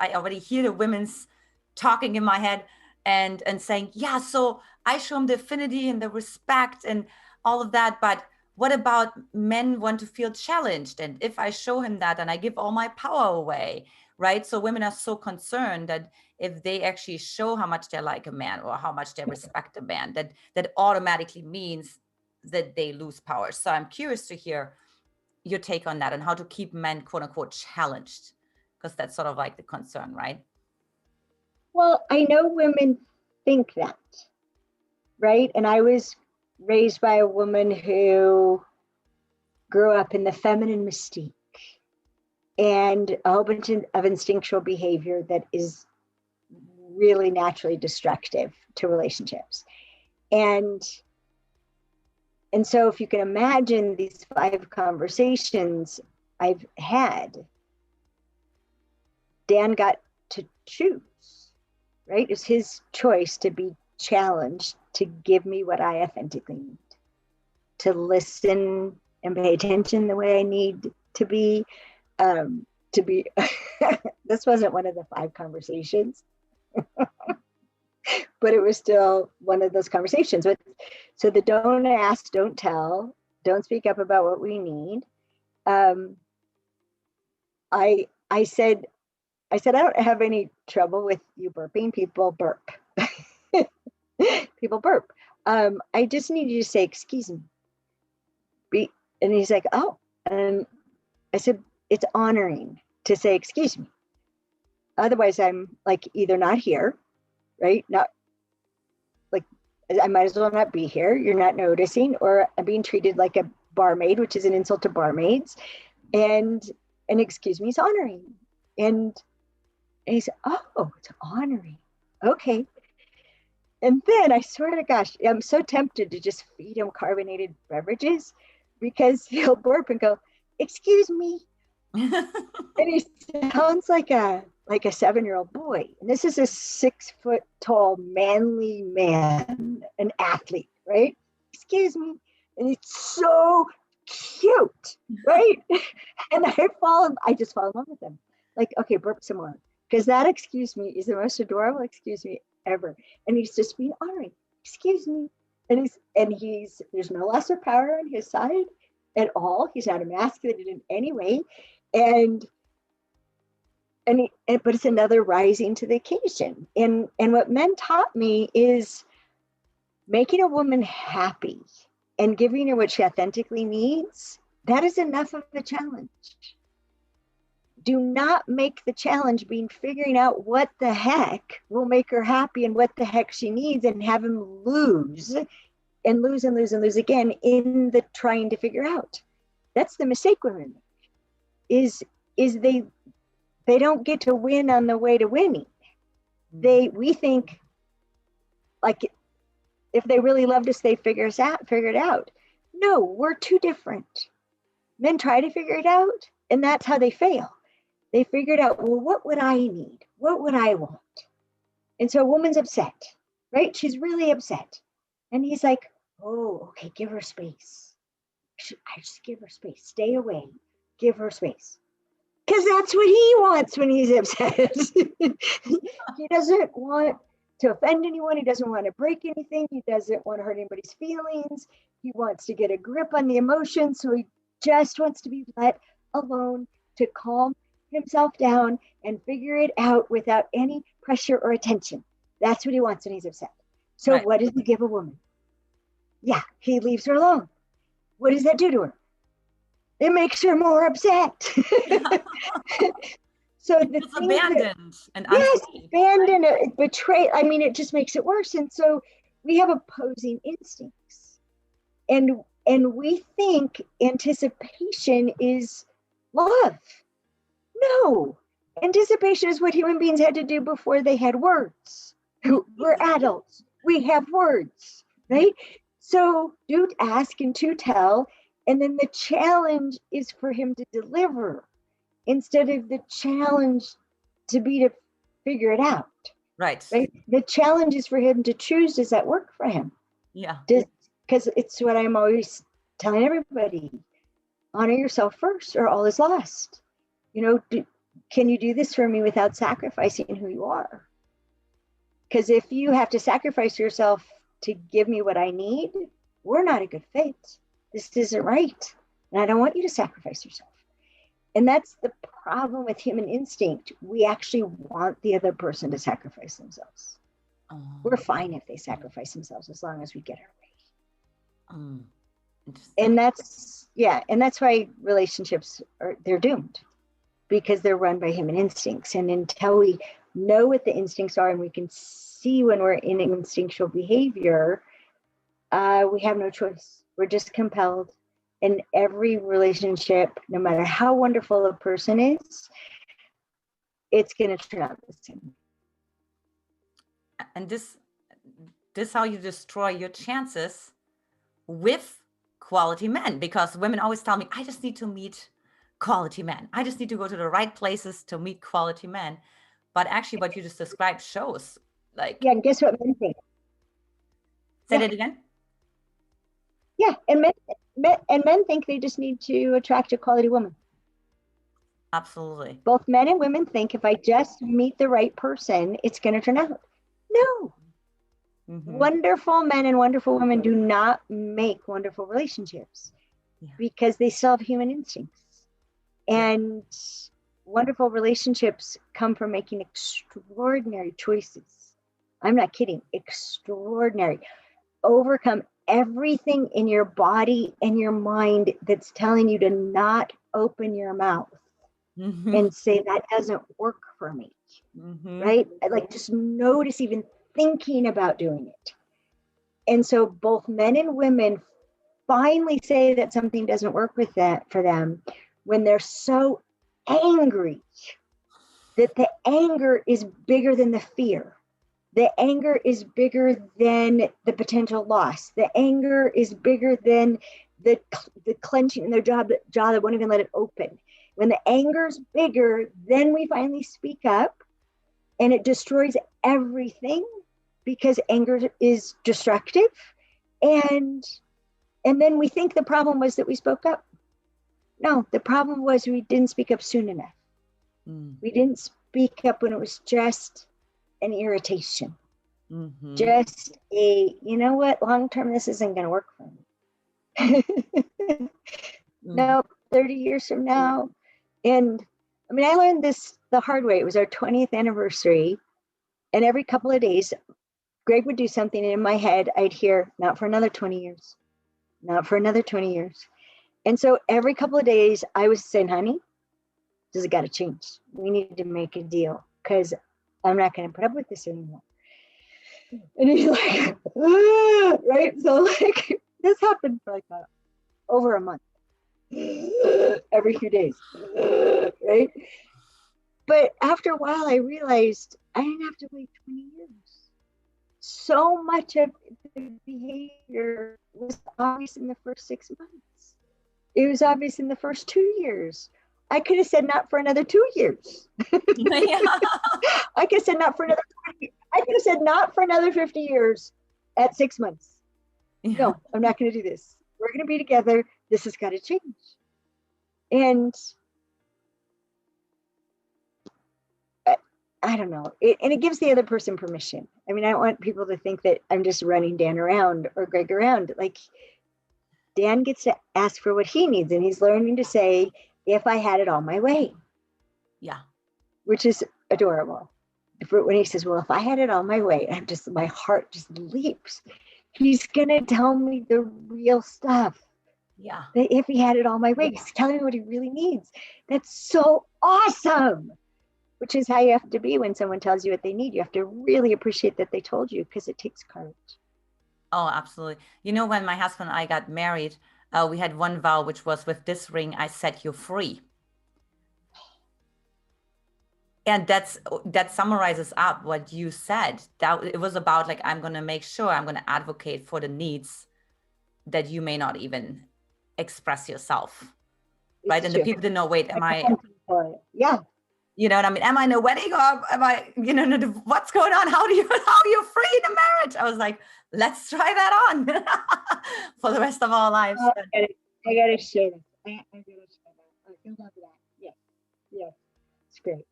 I already hear the women's talking in my head and saying, yeah, so I show him the affinity and the respect and all of that. But what about men want to feel challenged? And if I show him that, and I give all my power away, right? So women are so concerned that if they actually show how much they like a man or how much they respect a man, that automatically means that they lose power. So I'm curious to hear your take on that and how to keep men, quote unquote, challenged, because that's sort of like the concern, right? Well, I know women think that, right? And I was raised by a woman who grew up in the feminine mystique and a whole bunch of instinctual behavior that is really naturally destructive to relationships. And so if you can imagine these 5 conversations I've had, Dan got to choose, right? It's his choice to be challenged, to give me what I authentically need, to listen and pay attention the way I need to be. This wasn't one of the 5 conversations, but it was still one of those conversations. So the don't ask, don't tell, don't speak up about what we need. I said, I don't have any trouble with you burping. People burp. People burp. I just need you to say, excuse me. And he's like, oh. And I said, it's honoring to say, excuse me. Otherwise, I'm like either not here, right? Not like, I might as well not be here. You're not noticing, or I'm being treated like a barmaid, which is an insult to barmaids. And excuse me is honoring. And he said, oh, it's honoring. Okay. And then I swear to gosh, I'm so tempted to just feed him carbonated beverages because he'll burp and go, excuse me. And he sounds like a 7-year-old boy. And this is a 6-foot tall, manly man, an athlete, right? Excuse me. And he's so cute, right? And I just fall in love with him. Like, okay, burp some more. Because that excuse me is the most adorable excuse me ever. And he's just being honoring. Excuse me. And he's there's no lesser power on his side at all. He's not emasculated in any way. But it's another rising to the occasion. And what men taught me is making a woman happy and giving her what she authentically needs. That is enough of a challenge. Do not make the challenge being figuring out what the heck will make her happy and what the heck she needs, and have him lose and lose and lose and lose again in the trying to figure out. That's the mistake women make, is they don't get to win on the way to winning. We think like if they really loved us, they figure it out. No, we're too different. Men try to figure it out, and that's how they fail. They figured out, well, what would I need? What would I want? And so a woman's upset, right? She's really upset. And he's like, oh, okay, give her space. I just give her space. Stay away. Give her space. Because that's what he wants when he's upset. He doesn't want to offend anyone. He doesn't want to break anything. He doesn't want to hurt anybody's feelings. He wants to get a grip on the emotions. So he just wants to be let alone to calm himself down and figure it out without any pressure or attention. That's what he wants when he's upset. So right. What does he give a woman? Yeah, he leaves her alone. What does that do to her? It makes her more upset. So it's abandoned and abandoned, right? Betrayed. I mean, it just makes it worse. And so we have opposing instincts, and we think anticipation is love. No, anticipation is what human beings had to do before they had words. We're adults. We have words, right? So do ask and to tell. And then the challenge is for him to deliver instead of the challenge to figure it out. Right. The challenge is for him to choose. Does that work for him? Yeah. Because it's what I'm always telling everybody. Honor yourself first or all is lost. can you do this for me without sacrificing who you are? Because if you have to sacrifice yourself to give me what I need, we're not a good fit. This isn't right. And I don't want you to sacrifice yourself. And that's the problem with human instinct. We actually want the other person to sacrifice themselves. We're fine if they sacrifice themselves as long as we get our way. And that's why relationships they're doomed, because they're run by human instincts. And until we know what the instincts are and we can see when we're in instinctual behavior, we have no choice. We're just compelled. In every relationship, no matter how wonderful a person is, it's going to turn out the same. And this how you destroy your chances with quality men, because women always tell me, I just need to meet quality men. I just need to go to the right places to meet quality men. But actually what you just described shows like... Yeah, and guess what men think? Say that again? Yeah, and men think they just need to attract a quality woman. Absolutely. Both men and women think if I just meet the right person, it's going to turn out. No. Wonderful men and wonderful women do not make wonderful relationships because they still have human instincts. And wonderful relationships come from making extraordinary choices. I'm not kidding. Extraordinary. Overcome everything in your body and your mind that's telling you to not open your mouth and say that doesn't work for me. Right? Like, just notice even thinking about doing it. And so both men and women finally say that something doesn't work with that for them when they're so angry that the anger is bigger than the fear. The anger is bigger than the potential loss. The anger is bigger than the clenching in their jaw that won't even let it open. When the anger's bigger, then we finally speak up, and it destroys everything because anger is destructive. And then we think the problem was that we spoke up. No, the problem was we didn't speak up soon enough. We didn't speak up when it was just an irritation. Just a, you know what, long term, this isn't going to work for me. No, 30 years from now. And I mean, I learned this the hard way. It was our 20th anniversary. And every couple of days, Greg would do something, and in my head, I'd hear, not for another 20 years, not for another 20 years. And so every couple of days, I was saying, honey, this has got to change. We need to make a deal because I'm not going to put up with this anymore. And he's like, ah, right? So like, this happened for like over a month, every few days, right? But after a while, I realized I didn't have to wait 20 years. So much of the behavior was obvious in the first 6 months. It was obvious in the first 2 years. I could have said not for another 2 years. I could have said not for another 20. I could have said not for another 50 years at 6 months. No, I'm not going to do this. We're going to be together. This has got to change. And I don't know. And it gives the other person permission. I mean, I don't want people to think that I'm just running Dan around or Greg around. Like, Dan gets to ask for what he needs, and he's learning to say, if I had it all my way. Yeah. Which is adorable. When he says, well, if I had it all my way, my heart just leaps. He's going to tell me the real stuff. Yeah. That if he had it all my way, he's telling me what he really needs. That's so awesome. Which is how you have to be when someone tells you what they need. You have to really appreciate that they told you, because it takes courage. Oh, absolutely. You know, when my husband and I got married, we had one vow, which was, with this ring, I set you free. And that summarizes up what you said. That it was about, like, I'm going to make sure I'm going to advocate for the needs that you may not even express yourself. Right. And the people didn't know, wait, am I? Yeah. You know what I mean? Am I in a wedding, or am I, you know, what's going on? How are you free in a marriage? I was like, let's try that on for the rest of our lives. Oh, I gotta share this. I gotta share that. I feel about that. Yes. Yes. It's great.